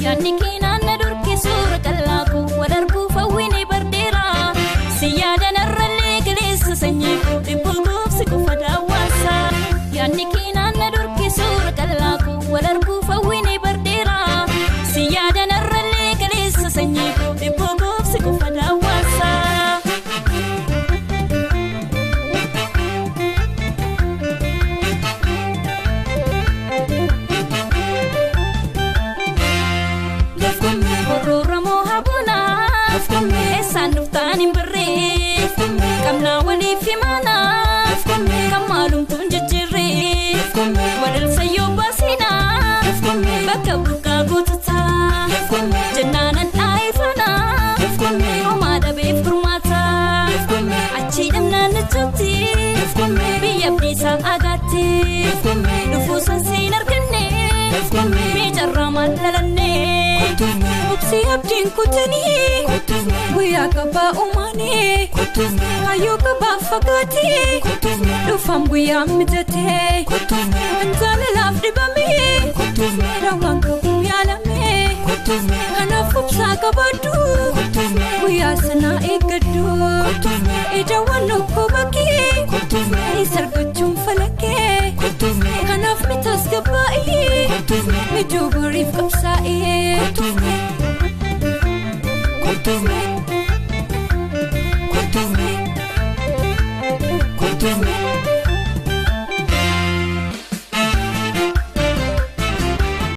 yaadni keenan na durke suura qal'aako walarguu fawwini bardeera si yaadan irrallee galeessa sanyiiko dhibboo goofsi qofa daawwaasa yaadni keenan na durke suura qal'aako walarguu fawwini bardeera si yaadan irrallee galeessa sanyiiko dhibboo goofsi qofa daawwaasa. Sanuftaan birree kamna wali fi mana kamalum tun jijjiirree walirsa yoo baasina bakka buqqaa guututa jennaanan dhaayifana homaa dhabeef furmaata achii dhamnaan nutti biyya biisaa agaatti dhufuusan siin arganne miicarraa maal dhalanne obsi abdiin kutanii guyyaa qabaa uumanii hayyuu qabaa fagaatee dhufam guyyaa mijatee jaalalaaf dhibamee rawaan qabuu yaalamee kanaaf obsaa qabaadhu guyyaa sanaa eeggadhu ijawwan okkoo bakkee isargachuun falakee kanaaf mitaas gabaa'ee mijuu boriif qabsaa'ee.